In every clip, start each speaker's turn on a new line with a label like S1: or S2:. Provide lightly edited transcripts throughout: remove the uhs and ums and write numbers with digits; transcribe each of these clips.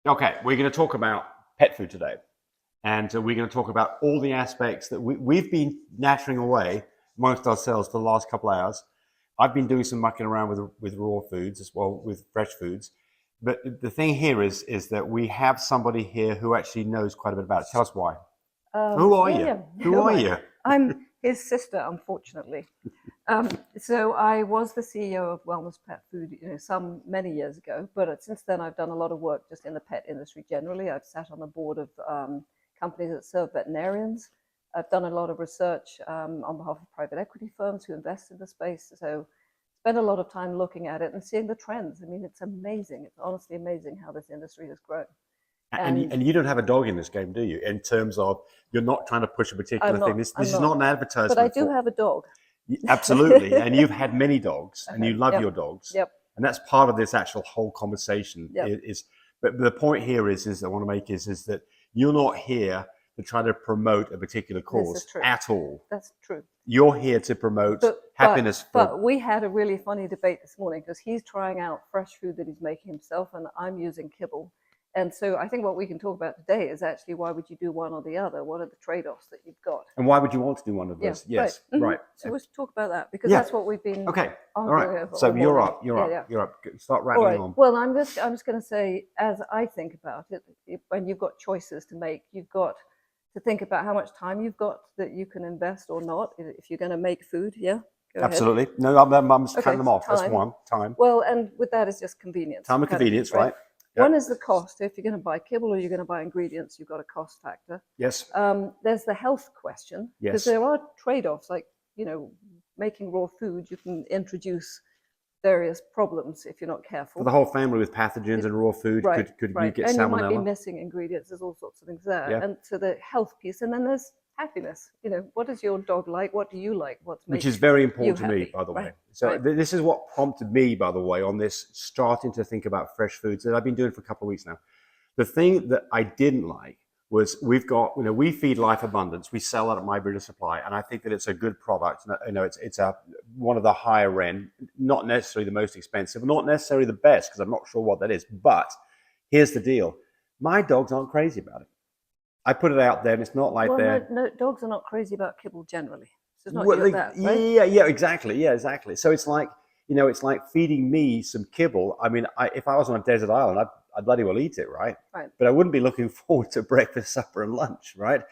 S1: Okay, we're going to talk about pet food today. And we're going to talk about all the aspects that we've been nattering away amongst ourselves for the last couple of hours. I've been doing some mucking around with raw foods as well, with fresh foods. But the thing here is that we have somebody here who actually knows quite a bit about it. Tell us why. Who are you?
S2: Yeah.
S1: Who are you?
S2: I'm his sister, unfortunately. So I was the CEO of Wellness Pet Food, many years ago. But since then, I've done a lot of work just in the pet industry generally. I've sat on the board of companies that serve veterinarians. I've done a lot of research on behalf of private equity firms who invest in the space. So spend a lot of time looking at it and seeing the trends. I mean, it's amazing. It's honestly amazing how this industry has grown.
S1: And you don't have a dog in this game, do you? In terms of you're not trying to push a particular thing. This is not an advertisement.
S2: But I do have a dog.
S1: Absolutely. And you've had many dogs and you love your dogs.
S2: Yep.
S1: And that's part of this actual whole conversation.
S2: Yep.
S1: But the point here is I want to make is that you're not here to try to promote a particular cause at all.
S2: That's true.
S1: You're here to promote happiness.
S2: But we had a really funny debate this morning because he's trying out fresh food that he's making himself and I'm using Kibble. And so I think what we can talk about today is actually why would you do one or the other? What are the trade-offs that you've got?
S1: And why would you want to do one of those?
S2: Yeah,
S1: yes,
S2: right. So let's talk about that because that's what we've been.
S1: Okay, all right. So you're up. You're up. Start rattling on.
S2: Well, I'm just going to say, as I think about it, when you've got choices to make, you've got to think about how much time you've got that you can invest or not if you're going to make food. Yeah.
S1: Absolutely. No, I'm just cutting them off.
S2: Time.
S1: That's one. Time.
S2: Well, and with that is just convenience.
S1: Time and convenience, right?
S2: Yep. One is the cost. If you're going to buy kibble or you're going to buy ingredients, you've got a cost factor.
S1: Yes.
S2: There's the health question.
S1: Yes.
S2: Because there are trade-offs, like, making raw food, you can introduce various problems if you're not careful.
S1: For the whole family with pathogens and raw food, could you get salmonella?
S2: And you might be missing ingredients. There's all sorts of things there. Yeah. And so the health piece. And then there's happiness. What does your dog like? What do you like?
S1: Which is very important to me, by the way. So this is what prompted me, by the way, on this starting to think about fresh foods that I've been doing for a couple of weeks now. The thing that I didn't like was we've got, we feed Life Abundance. We sell that at My Breeder Supply, and I think that it's a good product. It's one of the higher end, not necessarily the most expensive, not necessarily the best, because I'm not sure what that is. But here's the deal: my dogs aren't crazy about it. I put it out there, and it's not like
S2: no, dogs are not crazy about kibble generally. So it's not that, right?
S1: Yeah, exactly. Yeah, exactly. So it's like, it's like feeding me some kibble. I mean, if I was on a desert island, I'd bloody well eat it, right?
S2: Right.
S1: But I wouldn't be looking forward to breakfast, supper, and lunch, right?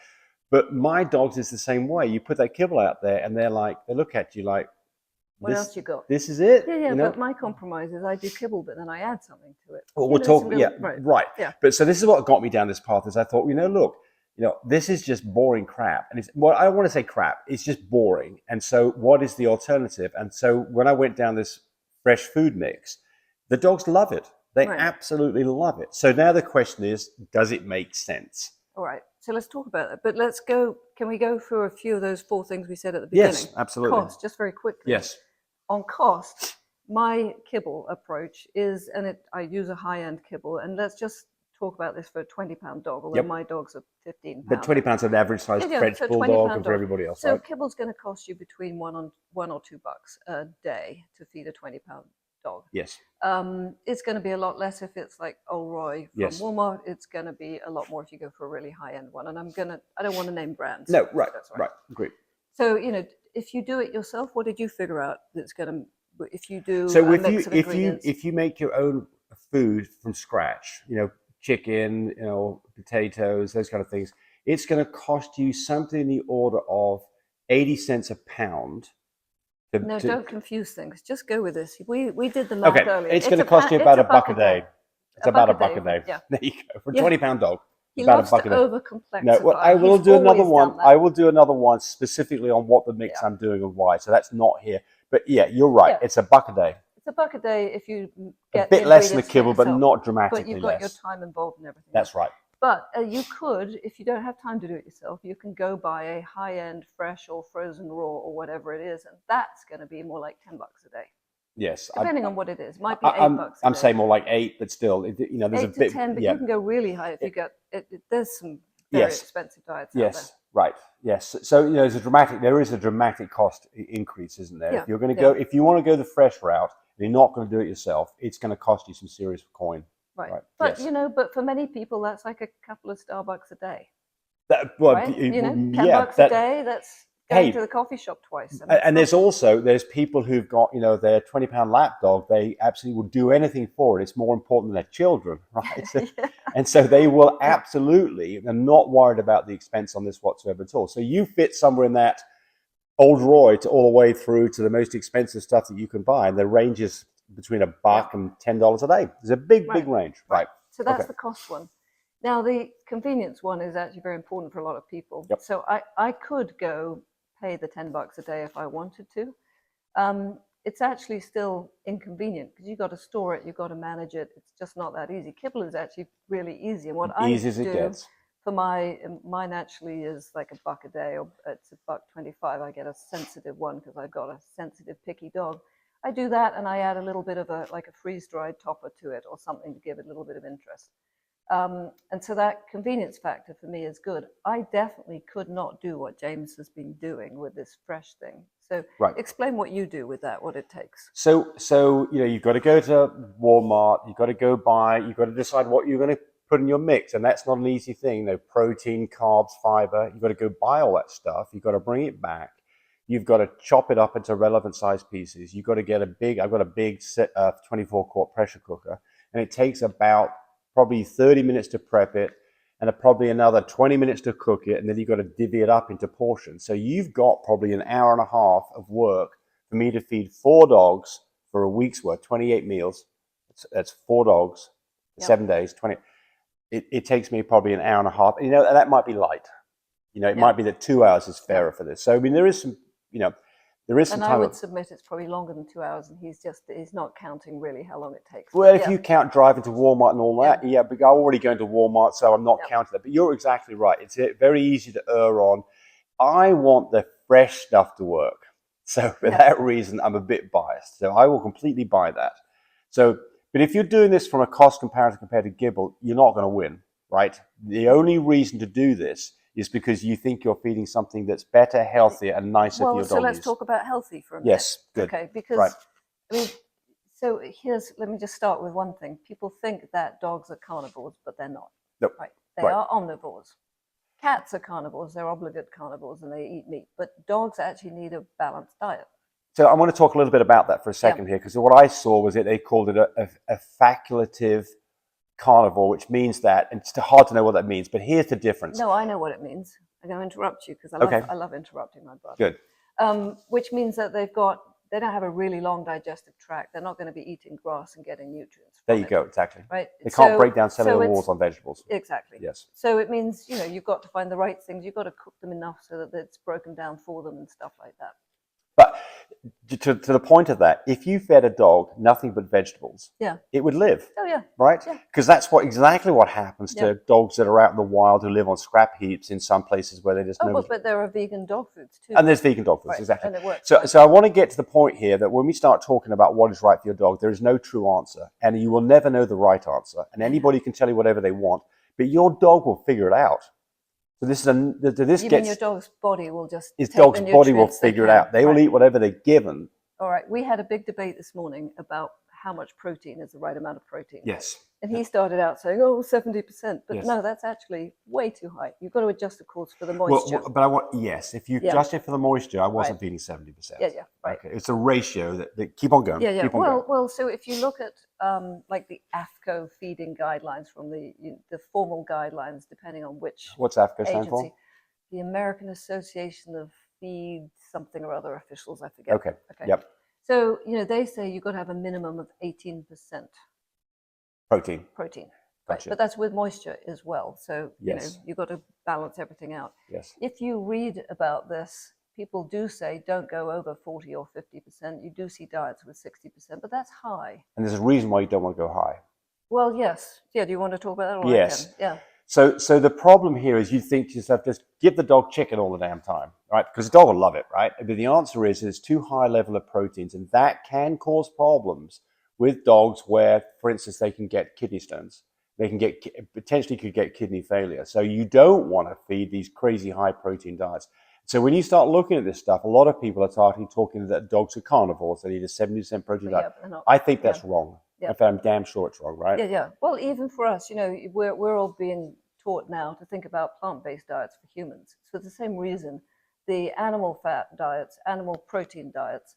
S1: But my dogs is the same way. You put that kibble out there, and they look at you like,
S2: what else you got?
S1: This is it.
S2: Yeah. But my compromise is I do kibble, but then I add something to it.
S1: Well, we'll talk. Right.
S2: Yeah.
S1: But so this is what got me down this path. Is I thought, look, this is just boring crap, and I don't want to say crap. It's just boring. And so, what is the alternative? And so, when I went down this fresh food mix, the dogs love it. They absolutely love it. So now the question is, does it make sense?
S2: All right. So let's talk about that. But let's go. Can we go through a few of those 4 things we said at the beginning?
S1: Yes, absolutely.
S2: Cost, just very quickly.
S1: Yes.
S2: On cost, my kibble approach is, I use a high-end kibble, and let's just talk about this for a 20-pound dog, although my dogs are 15 pounds.
S1: But 20 pounds is an average size French bulldog, and for everybody else.
S2: So kibble's going to cost you between $1 or $2 a day to feed a 20-pound dog.
S1: Yes.
S2: It's going to be a lot less if it's like Old Roy from Walmart. It's going to be a lot more if you go for a really high-end one. And I don't want to name brands.
S1: No, right. That's right. Agreed.
S2: So, if you do it yourself, what did you figure out that's going to, if you do
S1: if you make your own food from scratch, chicken, potatoes, those kind of things, it's going to cost you something in the order of 80 cents a pound.
S2: Don't confuse things. Just go with this. We did the math earlier.
S1: It's going to cost you about a buck a day. It's about a buck a day.
S2: Yeah.
S1: There you go. For a 20-pound dog.
S2: He loves to over-complexify.
S1: No, well, I will do another one. I will do another one specifically on what the mix I'm doing and why. So that's not here. But yeah, you're right. It's a buck a day.
S2: It's a buck a day if you get
S1: a bit less than the kibble, but not dramatically less.
S2: But you've got your time involved and everything.
S1: That's right.
S2: But you could, if you don't have time to do it yourself, you can go buy a high-end fresh or frozen raw or whatever it is, and that's going to be more like $10 a a day.
S1: Yes,
S2: depending on what it is, might be $8.
S1: I'm saying more like 8, but still, there's
S2: 8
S1: a
S2: to
S1: bit.
S2: 10, but you can go really high if you get. There's some very expensive diets out there.
S1: Right. Yes. So there is a dramatic cost increase, isn't there?
S2: Yeah.
S1: If you're going to go, if you want to go the fresh route, and you're not going to do it yourself, it's going to cost you some serious coin.
S2: Right. But,
S1: yes.
S2: but for many people, that's like a couple of Starbucks a day.
S1: Well,
S2: right? $10
S1: yeah,
S2: a day, that's going to the coffee shop twice.
S1: And there's people who've got, their 20-pound lap dog. They absolutely will do anything for it. It's more important than their children, right? And so they will absolutely, and not worried about the expense on this whatsoever at all. So you fit somewhere in that old Roy all the way through to the most expensive stuff that you can buy. And the range is between $1 and $10 a day. There's a big range, right?
S2: So that's the cost one. Now, the convenience one is actually very important for a lot of people.
S1: Yep.
S2: So I could go pay the $10 a day if I wanted to. It's actually still inconvenient because you've got to store it, you've got to manage it. It's just not that easy. Kibble is actually really easy. And what
S1: easy
S2: I
S1: as it
S2: do
S1: gets.
S2: for mine actually is like $1 a day, or it's $1.25. I get a sensitive one because I've got a sensitive, picky dog. I do that and I add a little bit of a freeze-dried topper to it or something to give it a little bit of interest. And so that convenience factor for me is good. I definitely could not do what James has been doing with this fresh thing. So explain what you do with that, what it takes.
S1: So you've got to go to Walmart, you've got to decide what you're going to put in your mix. And that's not an easy thing. Protein, carbs, fiber, you've got to go buy all that stuff. You've got to bring it back. You've got to chop it up into relevant size pieces. You've got to get I've got a big 24-quart pressure cooker, and it takes about probably 30 minutes to prep it and probably another 20 minutes to cook it. And then you've got to divvy it up into portions. So you've got probably an hour and a half of work for me to feed 4 dogs for a week's worth, 28 meals. That's 4 dogs, 7 days, 20. It takes me probably an hour and a half. And, that might be light. It might be that 2 hours is fairer for this. So, I mean, there is some, there is some time.
S2: And I would submit it's probably longer than 2 hours, and he's not counting really how long it takes.
S1: Well, if you count driving to Walmart and all that, but I'm already going to Walmart, so I'm not counting that. But you're exactly right. It's very easy to err on. I want the fresh stuff to work. So for that reason, I'm a bit biased. So I will completely buy that. So, but if you're doing this from a cost comparison compared to Kibble, you're not going to win, right? The only reason to do this is because you think you're feeding something that's better, healthier, and nicer for your dog.
S2: So let's talk about healthy for a minute.
S1: Yes, good.
S2: Okay, because I mean, so let me just start with one thing. People think that dogs are carnivores, but they're not.
S1: Nope.
S2: Right? They are omnivores. Cats are carnivores, they're obligate carnivores, and they eat meat. But dogs actually need a balanced diet.
S1: So I want to talk a little bit about that for a second here, because what I saw was that they called it a facultative carnivore, which means that, and it's hard to know what that means, but here's the difference.
S2: No, I know what it means. I'm going to interrupt you because I love interrupting my brother.
S1: Good.
S2: Which means that they don't have a really long digestive tract. They're not going to be eating grass and getting nutrients.
S1: There you go, exactly.
S2: Right.
S1: They can't break down cellular walls on vegetables.
S2: Exactly.
S1: Yes.
S2: So it means, you've got to find the right things. You've got to cook them enough so that it's broken down for them and stuff like that.
S1: But to the point of that, if you fed a dog nothing but vegetables, it would live.
S2: Oh, yeah.
S1: Right? Because that's exactly what happens to dogs that are out in the wild who live on scrap heaps in some places where they just
S2: but there are vegan dog foods too.
S1: And there's vegan dog foods, exactly.
S2: And it works.
S1: So I want to get to the point here that when we start talking about what is right for your dog, there is no true answer, and you will never know the right answer. And anybody can tell you whatever they want, but your dog will figure it out. So
S2: your dog's body will just
S1: his dog's body will figure it out. They will eat whatever they're given.
S2: All right. We had a big debate this morning about how much protein is the right amount of protein.
S1: Yes.
S2: And he started out saying, 70%. But no, that's actually way too high. You've got to adjust, of course, for the moisture.
S1: If you adjust it for the moisture, I wasn't feeding 70%.
S2: Yeah, right.
S1: Okay. It's a ratio that keep on going.
S2: Yeah.
S1: Keep on going.
S2: Well, so if you look at like the AFCO feeding guidelines from the formal guidelines, depending on which
S1: What's AFCO stand
S2: agency,
S1: for?
S2: The American Association of Feed something or other officials, I forget.
S1: Okay. Yep.
S2: So, they say you've got to have a minimum of 18%
S1: protein.
S2: Right.
S1: Gotcha.
S2: But that's with moisture as well. So, you've got to balance everything out.
S1: Yes.
S2: If you read about this, people do say don't go over 40 or 50%. You do see diets with 60%, but that's high.
S1: And there's a reason why you don't want to go high.
S2: Well, yes. Yeah, do you want to talk about that?
S1: Yes.
S2: Yeah.
S1: So the problem here is you think to yourself, just give the dog chicken all the damn time, right? Because the dog will love it, right? But the answer is there's too high a level of proteins, and that can cause problems with dogs where, for instance, they can get kidney stones. They can potentially could get kidney failure. So you don't want to feed these crazy high protein diets. So when you start looking at this stuff, a lot of people are talking that dogs are carnivores. They need a 70% protein diet. I think that's wrong. In fact, I'm damn sure it's wrong, right?
S2: Yeah. Well, even for us, we're all being taught now to think about plant-based diets for humans. For the same reason, the animal fat diets, animal protein diets,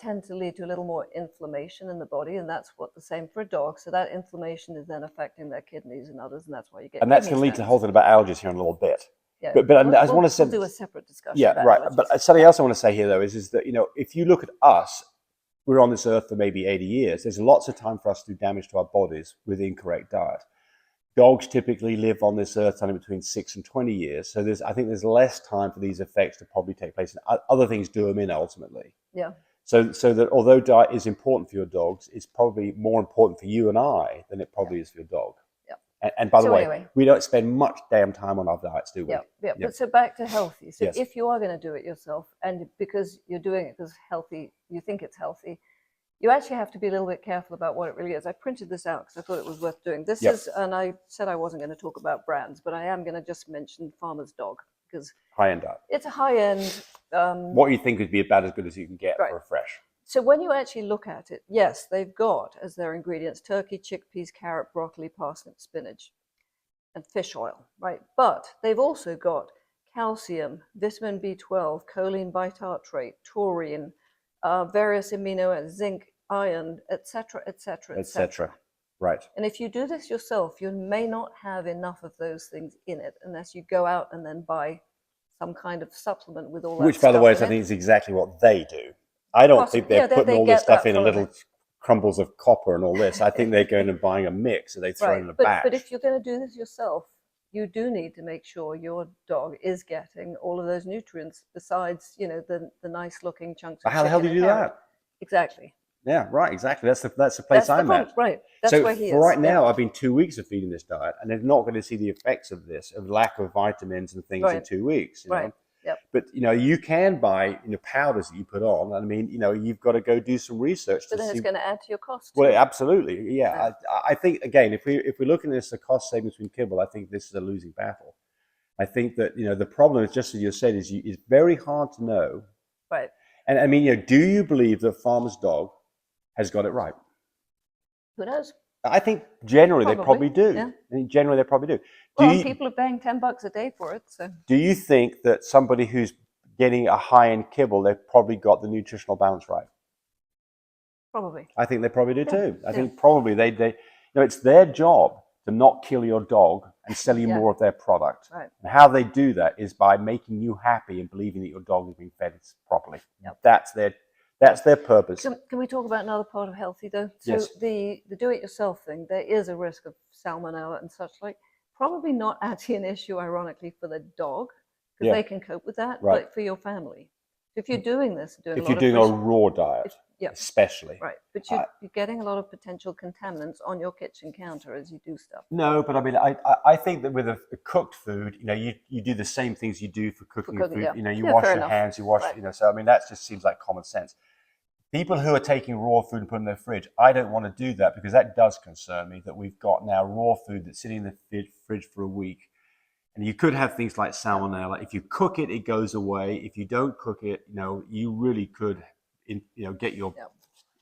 S2: tend to lead to a little more inflammation in the body, and that's what the same for a dog. So that inflammation is then affecting their kidneys and others, and that's why you get.
S1: And that's going to lead to the whole thing about allergies here in a little bit.
S2: Yeah,
S1: but I just want to say,
S2: we'll do a separate discussion.
S1: Yeah,
S2: about
S1: right.
S2: allergies.
S1: But something else I want to say here, though, is that if you look at us, we're on this earth for maybe 80 years. There's lots of time for us to do damage to our bodies with incorrect diet. Dogs typically live on this earth only between 6 and 20 years. So I think there's less time for these effects to probably take place. And other things do them in ultimately.
S2: Yeah.
S1: So that although diet is important for your dogs, it's probably more important for you and I than it probably is for your dog.
S2: Yeah.
S1: And by the way, we don't spend much damn time on our diets, do we?
S2: Yeah. But so back to healthy. So
S1: Yes.
S2: if you are going to do it yourself, and because you're doing it because healthy, you think it's healthy, you actually have to be a little bit careful about what it really is. I printed this out because I thought it was worth doing. This is, and I said I wasn't going to talk about brands, but I am going to just mention Farmer's Dog because
S1: high-end diet.
S2: It's a high-end.
S1: What you think would be about as good as you can get for a fresh.
S2: So when you actually look at it, yes, they've got as their ingredients turkey, chickpeas, carrot, broccoli, parsnip, spinach, and fish oil, right? But they've also got calcium, vitamin B12, choline bitartrate, taurine, various amino acids, zinc, iron, etc., etc., etc.
S1: Right.
S2: And if you do this yourself, you may not have enough of those things in it unless you go out and then buy some kind of supplement with all that.
S1: Which, by the way, I think is exactly what they do. I don't think they're putting all this stuff in a little crumbles of copper and all this. I think they're going and buying a mix and they throw it in a batch.
S2: But if you're going to do this yourself, you do need to make sure your dog is getting all of those nutrients besides, the nice looking chunks of
S1: how the hell do you do that?
S2: Exactly.
S1: Yeah, right, exactly. That's the place I'm at.
S2: Right. That's where he is. So
S1: right now, I've been 2 weeks of feeding this diet, and they're not going to see the effects of this, of lack of vitamins and things in 2 weeks. You know?
S2: Yep.
S1: But you can buy powders that you put on. I mean, you've got to go do some research.
S2: But then it's going to add to your cost.
S1: Well, absolutely, yeah. I think again, if we're looking at this, the cost savings between Kibble, I think this is a losing battle. I think that the problem is just as you said is it's very hard to know.
S2: Right.
S1: And I mean, do you believe that Farmer's Dog has got it right?
S2: Who knows?
S1: I think generally they probably do.
S2: Yeah.
S1: I think generally they probably do.
S2: People are paying $10 a day for it. So.
S1: Do you think that somebody who's getting a high-end kibble, they've probably got the nutritional balance right?
S2: Probably.
S1: I think they probably do too. I think probably they it's their job to not kill your dog and sell you more of their product.
S2: Right.
S1: And how they do that is by making you happy and believing that your dog is being fed properly.
S2: Yep.
S1: That's their purpose.
S2: Can we talk about another part of healthy though? So
S1: yes.
S2: The do-it-yourself thing, there is a risk of salmonella and such like. Probably not actually an issue, ironically, for the dog because they can cope with that, but for your family. If you're doing this,
S1: if you're doing a raw diet, especially.
S2: Right, but you're getting a lot of potential contaminants on your kitchen counter as you do stuff.
S1: No, but I mean, I think that with a cooked food, you do the same things you do for cooking food.
S2: Yeah.
S1: You wash your hands, you wash, so I mean, that just seems like common sense. People who are taking raw food and putting it in their fridge, I don't want to do that because that does concern me that we've got now raw food that's sitting in the fridge for a week. And you could have things like salmonella. If you cook it, it goes away. If you don't cook it, you really could, get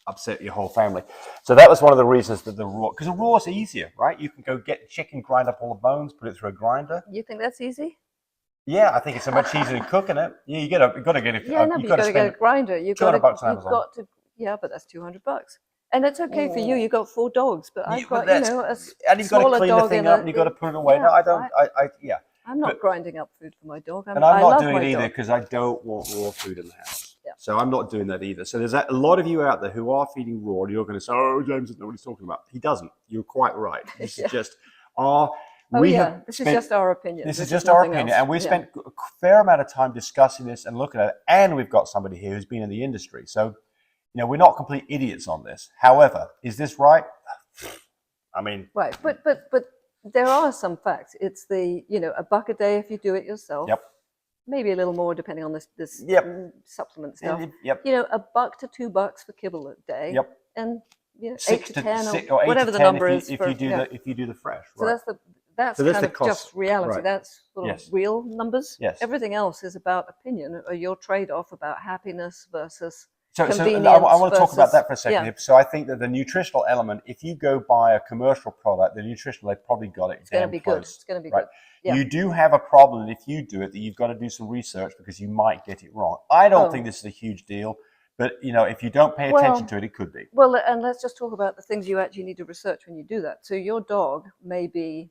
S1: upset your whole family. So that was one of the reasons that the raw, because the raw is easier, right? You can go get chicken, grind up all the bones, put it through a grinder.
S2: You think that's easy?
S1: Yeah, I think it's so much easier than cooking it. Yeah, you got to get it.
S2: Yeah, no, you've got to get a grinder. You've got
S1: to.
S2: Yeah, but that's $200. And it's okay for you. You got 4 dogs, but I've got
S1: and you've got to clean the thing up and you've got to put it away. No, I don't.
S2: I'm not grinding up food for my dog.
S1: And I'm not doing it either because I don't want raw food in the house. Yeah. So I'm not doing that either. So there's a lot of you out there who are feeding raw, and you're going to say, "Oh, James doesn't know what he's talking about." He doesn't. You're quite right. This is just our.
S2: This is just our opinion.
S1: This is just our opinion, and we spent a fair amount of time discussing this and looking at it. And we've got somebody here who's been in the industry, so we're not complete idiots on this. However, is this right? I mean,
S2: right, but there are some facts. It's $1 a day if you do it yourself.
S1: Yep.
S2: Maybe a little more depending on this supplement stuff.
S1: Yep.
S2: $1 to $2 for Kibble a day.
S1: Yep.
S2: And
S1: 6
S2: to 10
S1: or
S2: whatever the number is.
S1: If you do the fresh.
S2: Right. So that's kind of just reality. Right. That's sort of real numbers.
S1: Yes.
S2: Everything else is about opinion or your trade-off about happiness versus
S1: So
S2: convenience.
S1: I want to talk about
S2: versus-
S1: that for a second.
S2: Yeah,
S1: So I think that the nutritional element, if you go buy a commercial product, the nutritional, they've probably got it
S2: it's going to
S1: damn
S2: be
S1: close.
S2: good. It's going to be
S1: Right.
S2: good. Yeah.
S1: You do have a problem if you do it that you've got to do some research because you might get it wrong. I don't think this is a huge deal, but you know, if you don't pay attention to it, it could be.
S2: Well, and let's just talk about the things you actually need to research when you do that. So your dog may be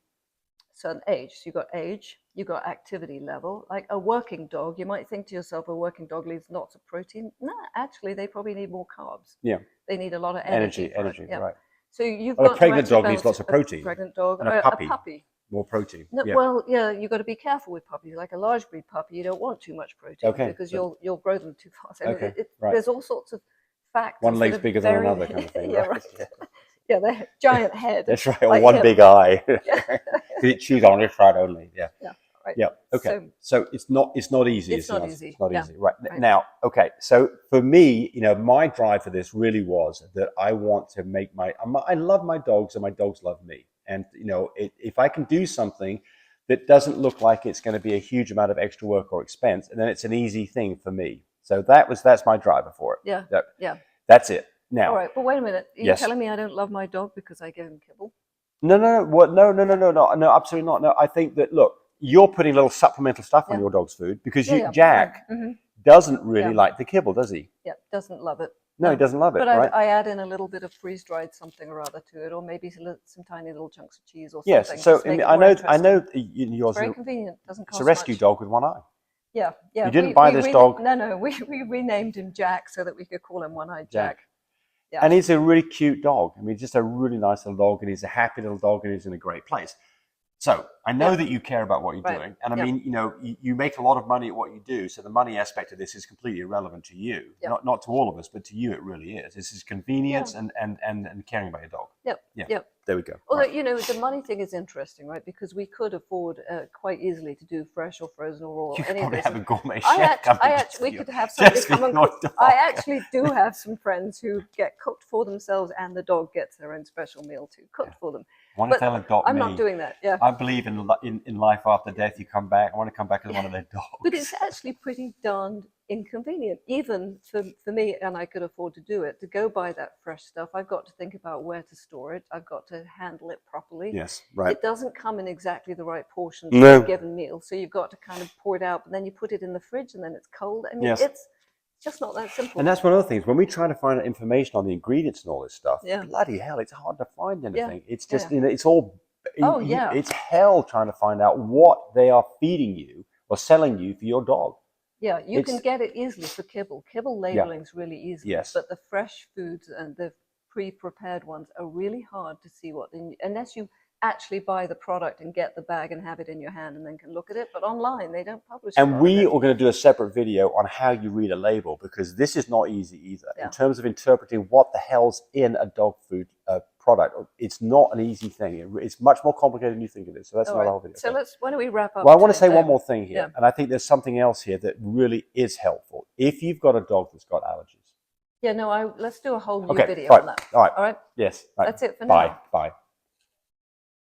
S2: certain age. So you've got age, you've got activity level. Like a working dog, you might think to yourself, a working dog needs lots of protein. No, actually, they probably need more carbs.
S1: Yeah.
S2: They need a lot of energy.
S1: Energy,
S2: yeah.
S1: right.
S2: So you've
S1: Well,
S2: got
S1: a pregnant
S2: to actually
S1: dog needs lots of protein.
S2: A pregnant dog,
S1: And a puppy. More protein.
S2: No,
S1: yeah.
S2: Well, yeah, you've got to be careful with puppies. Like a large breed puppy, you don't want too much protein because you'll grow them too fast. I mean, there's all sorts of factors.
S1: One leg's bigger than another kind of thing.
S2: Yeah, right. Yeah, the giant head.
S1: That's right. Or one big eye. It chews on this side only. Yeah.
S2: Yeah. Right.
S1: Yeah. Okay. So it's not easy.
S2: It's not easy.
S1: It's not easy. Right. Now, okay. So for me, you know, my drive for this really was that I want to make I love my dogs and my dogs love me. And you know, if I can do something that doesn't look like it's going to be a huge amount of extra work or expense, and then it's an easy thing for me. So that's my driver for it.
S2: Yeah.
S1: So
S2: yeah.
S1: That's it. Now.
S2: All right, but wait a minute. Are you telling me I don't love my dog because I give him kibble?
S1: No, absolutely not. No, I think that, look, you're putting little supplemental stuff on your dog's food because Jack doesn't really like the kibble, does he?
S2: Yeah, doesn't love it.
S1: No, he doesn't love it,
S2: but
S1: right?
S2: I add in a little bit of freeze-dried something or other to it, or maybe some tiny little chunks of cheese or something.
S1: Yes, so I know yours
S2: very convenient. Doesn't cost
S1: it's a rescue
S2: much.
S1: dog with one eye.
S2: Yeah, yeah.
S1: You didn't buy this dog?
S2: No, we renamed him Jack so that we could call him One-Eyed Jack. Yeah.
S1: And he's a really cute dog. I mean, just a really nice little dog, and he's a happy little dog, and he's in a great place. So I know that you care about what you're doing. And I mean, you know, you make a lot of money at what you do. So the money aspect of this is completely irrelevant to you. Not to all of us, but to you it really is. This is convenience and caring about your dog. Yep. There we go.
S2: Although, you know, the money thing is interesting, right? Because we could afford quite easily to do fresh or frozen or
S1: you
S2: any of
S1: probably
S2: this.
S1: have a gourmet chef.
S2: We could have somebody come and cook. I actually do have some friends who get cooked for themselves, and the dog gets their own special meal too, cooked for them.
S1: But
S2: I'm not doing that. Yeah.
S1: I believe in life after death. You come back. I want to come back as one of their dogs.
S2: But it's actually pretty darned inconvenient, even for me, and I could afford to do it. To go buy that fresh stuff, I've got to think about where to store it. I've got to handle it properly.
S1: Yes, right.
S2: It doesn't come in exactly the right portions for a given meal, so you've got to kind of pour it out, but then you put it in the fridge, and then it's cold. I mean, it's just not that simple.
S1: And that's one of the things when we try to find out information on the ingredients and all this stuff. Bloody hell, it's hard to find anything. It's just you know, it's all. It's hell trying to find out what they are feeding you or selling you for your dog.
S2: Yeah, you can get it easily for kibble. Kibble labeling is really easy.
S1: Yes.
S2: But the fresh foods and the pre-prepared ones are really hard to see unless you actually buy the product and get the bag and have it in your hand and then can look at it. But online, they don't publish it.
S1: And we are going to do a separate video on how you read a label because this is not easy either. In terms of interpreting what the hell's in a dog food product, it's not an easy thing. It's much more complicated than you think it is. So that's another whole video.
S2: So why don't we wrap up?
S1: Well, I want to say one more thing here. And I think there's something else here that really is helpful. If you've got a dog that's got allergies.
S2: Yeah, no, let's do a whole new video on that.
S1: All right.
S2: All right.
S1: Yes. Right.
S2: That's it for now.
S1: Bye.